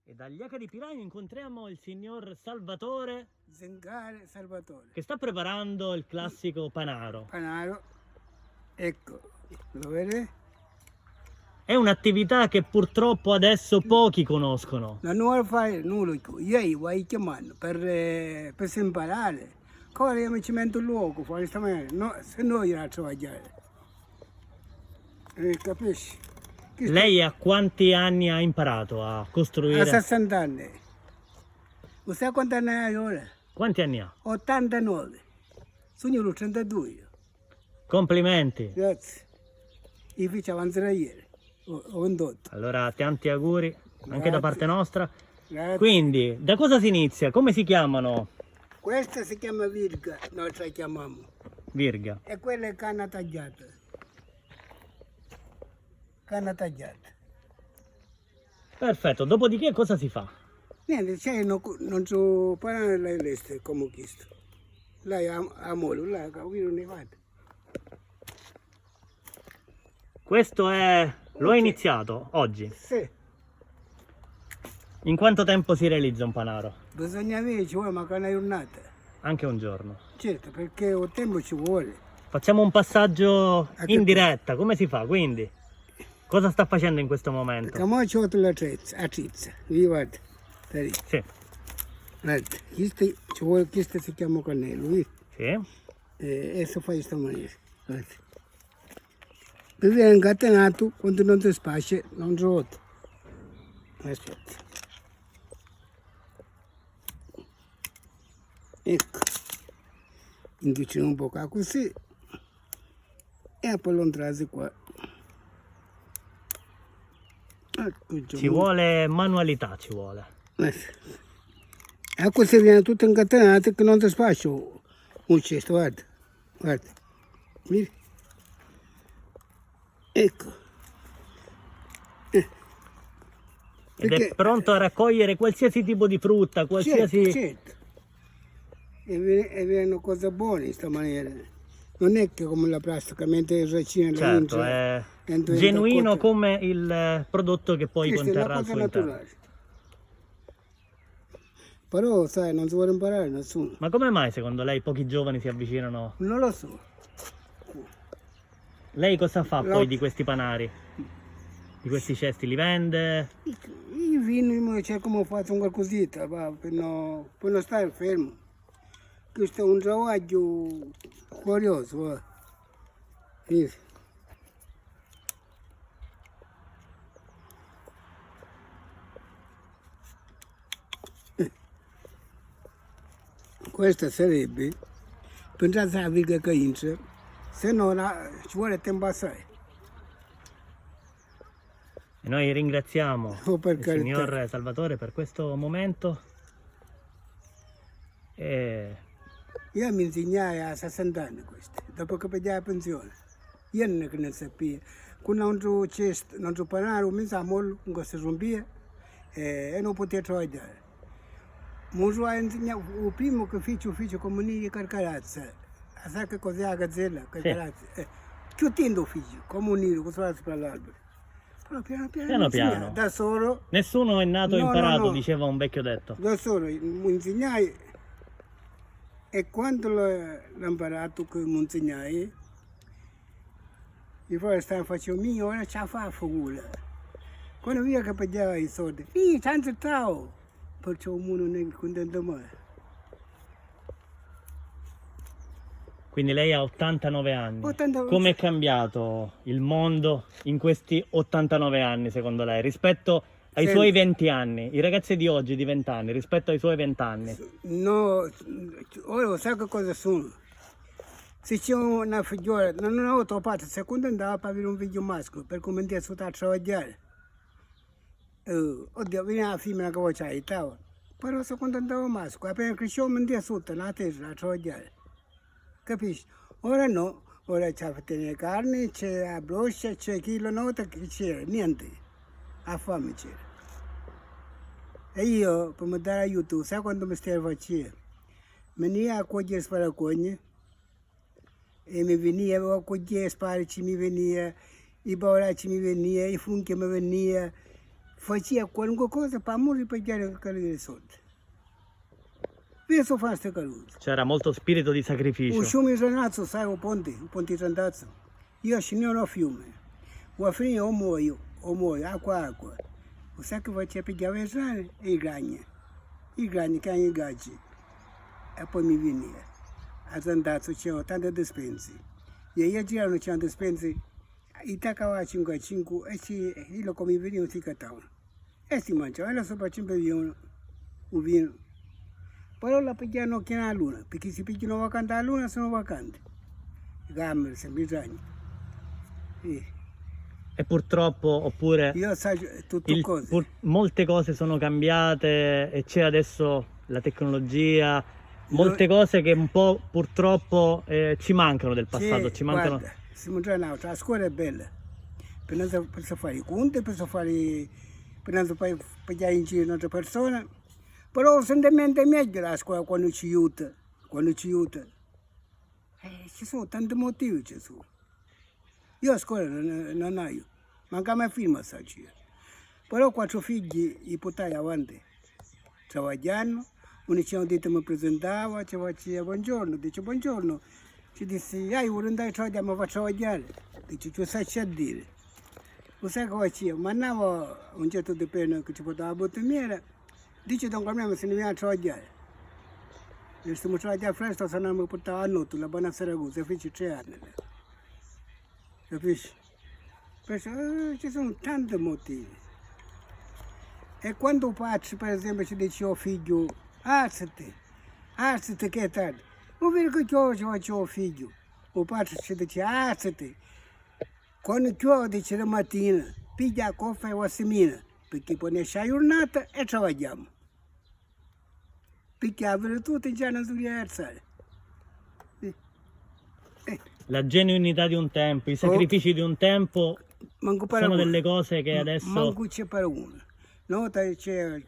E dagli H di Piraio incontriamo il signor Salvatore Zengare Salvatore. che sta preparando il classico panaro. Panaro, ecco, lo vede? È un'attività che purtroppo adesso pochi conoscono. Non lo fare nulla, io vai chiamando per si imparare. Cosa io ci metto il luogo, fuori stamattina, no, se no io la travagliare. Capisci? Lei a quanti anni ha imparato a A costruire? 60 anni. Lo sai quanti anni hai ora? Quanti anni ha? 89. Sono 32 io. Complimenti. Grazie. Io faccio avanzare ieri. Ho 28. Allora, tanti auguri anche da Grazie. parte nostra. Grazie. Quindi, da cosa si inizia? Come si chiamano? Questa si chiama virga, noi la chiamiamo. Virga. E quella è canna tagliata. Canna tagliata. Perfetto, dopodiché cosa si fa? Niente, c'è non so parlare l'este come questo. Lei ha molo, là, qui non ne vado. Questo è... Lo è iniziato oggi. Sì, In quanto tempo si realizza un panaro? bisogna avere, ci vuole magari una giornata. Anche un giorno. Certo, perché il tempo ci vuole. Facciamo un passaggio A che in diretta, come si fa? Quindi, cosa sta facendo in questo momento? Perché ora c'ho l'attrezza, vi guarda, da lì. Sì, Guarda, questo si chiama cannello, vedi? sì. E si fa in questa maniera, guarda. Per viene incatenato, quando non ti spaccia, non rotta. Aspetta. Ecco. Induce un po' così. E poi lo entrasi qua. Ecco, Ci vuole manualità, ci vuole. E così viene tutto incatenato che non ti spaccia un cesto, guarda. Guarda. Vedi? Ecco. Ed Perché- è pronto a raccogliere qualsiasi tipo di frutta, qualsiasi... Certo. E viene cose buone in questa maniera. Non è che come la plastica, mentre il racino la Certo, ince, è dentro genuino cotta. come il prodotto che poi Questa è una conterrà al cosa suo interno. naturale. Però, sai, non si vuole imparare nessuno. Ma come mai secondo lei pochi giovani si avvicinano? Non lo so. Lei cosa fa No. poi di questi panari? Di questi cesti? Li vende? Io vino e cerco come faccio un qualcosita, va, per non stare fermo. Questo è un travaglio curioso, va. Vedi? Questa sarebbe, pensate a virga che inizia, se no ci vuole tempo assai. E noi ringraziamo Oh, per il carità. signor Salvatore per questo momento. E Io mi insegnai a 60 anni questo, dopo che pagai la pensione. Io non è che ne sapevo. Quando non so cesto, non so panaro, mi sa molto, non si rompia e non potevo lavorare. Mi sono insegnato, il primo che fece comunità di Carcarazza, a sa che cos'è la gazzella, Carcarazza. Chiudendo figlio, comunità, così sopra l'albero. Però piano Piano mi insegnai, piano. da solo, nessuno è nato No, imparato, no. diceva un vecchio detto. da solo, mi insegnai. E quando l'ho imparato che mi insegnai, io poi stavo facendo mio, ora ce la fa a figura. Quando via che pagava i soldi, tanto ciao, perciò uno non è contento mai. Quindi lei ha 89 anni. 89. Come è cambiato il mondo in questi 89 anni secondo lei rispetto ai Senti. suoi 20 anni? I ragazzi di oggi di 20 anni rispetto ai suoi 20 anni. No, ora sai che cosa sono? Se c'è una figliola, non avevo trovato, secondo andava per avere un figlio maschio, per cominciare a lavorare. Oddio, veniva la femmina che faceva il tavolo. Però secondo andava maschio, appena crescevo mi andava sotto, la testa, a lavorare. Capisci? Ora no, ora c'è a tenere carne, c'è la broccia, c'è chilo nota, che c'era, niente. A fame c'era. E io, per mi dare aiuto, sai quando mi stavo facendo? Veniva a cogliere sparacogne e mi veniva a cogliere sparaci, mi veniva, i bauracci mi veniva, i funghi mi veniva, faceva qualunque cosa per morire per chiedere i soldi. Penso fare queste cose. C'era molto spirito di O sacrificio. fiume Ranazzo, sai, o ponte Randazzo. Io scendevo a fiume. O fine o muoio, acqua. O sai che faceva per chiavere e i grani che hanno i gaggi. E poi mi veniva. A Randazzo c'erano tante dispense. E io girano c'erano dispense. I taccava 5 e io come venivo si cattavano. E si mangiava, e la sopra ci bevevano un vino. Però la pigliano che la luna, perché si pigliano vacanti alla luna sono vacanti. Gamere, sempre bisogna. E purtroppo, oppure Io so tutte cose. molte cose sono cambiate e c'è adesso la tecnologia, molte cose che un po' purtroppo ci mancano del passato, ci mancano. Guarda, siamo già in la scuola è bella. Per fare i conti, per non pigliare in giro un'altra persona. Però sicuramente è meglio la scuola quando ci aiuta. Ci sono tanti motivi, ci sono. Io a scuola non ho, manca mai film sa io. Però 4 figli li portai avanti. Travagliando, uno ci ha detto mi presentava, ci faceva buongiorno, dice buongiorno. Ci disse, io vorrei andare a travagliare, ma faccio travagliare. Dice, tu sai a dire. Lo sai che faceva? Mandava un getto di penna che ci portava a bottiglia. Dice don Carmelo se ne viene a travagliare. E stiamo a travagliare presto, se non mi portava a notte, la buona Saragossa, fece 3 anni. Capisci? Perciò ci sono tanti motivi. E quando faccio, per esempio, ci dice oh figlio, alzati che è tardi. Non vedi che oggi faccio figlio. O padre ci dice alzati. Quando piove dice la mattina, piglia caffè o semina, perché poi ne c'è giornata e travagliamo. Perché la virtù già non si deve alzare. La genuinità di un tempo, i sacrifici di un tempo Manco sono paragone. delle cose che adesso. Manco c'è paragone. Nota c'è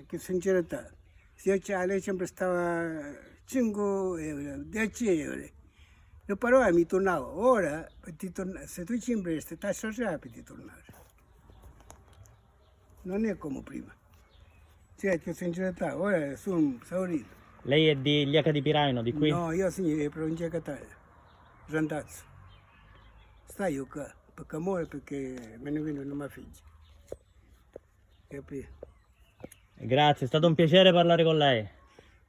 che sincerità. Se io c'è, lei sempre stava 5 euro, 10 euro. Le parole mi tornavo. Ora, se tu ci investi, tasso rapido di tornare. Non è come prima. C'è che sincerità, ora sono esaurito. Lei è di Gliaca di Piraino, di qui? No, io sono di provincia di Catania, Randazzo. Stai io qua, perché muore perché me ne vengono una figlia. Capito? Grazie, è stato un piacere parlare con lei.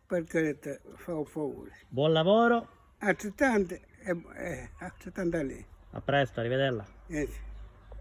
Perché fa un favore. Buon lavoro, Altrettanto a lei. a presto, arrivederla.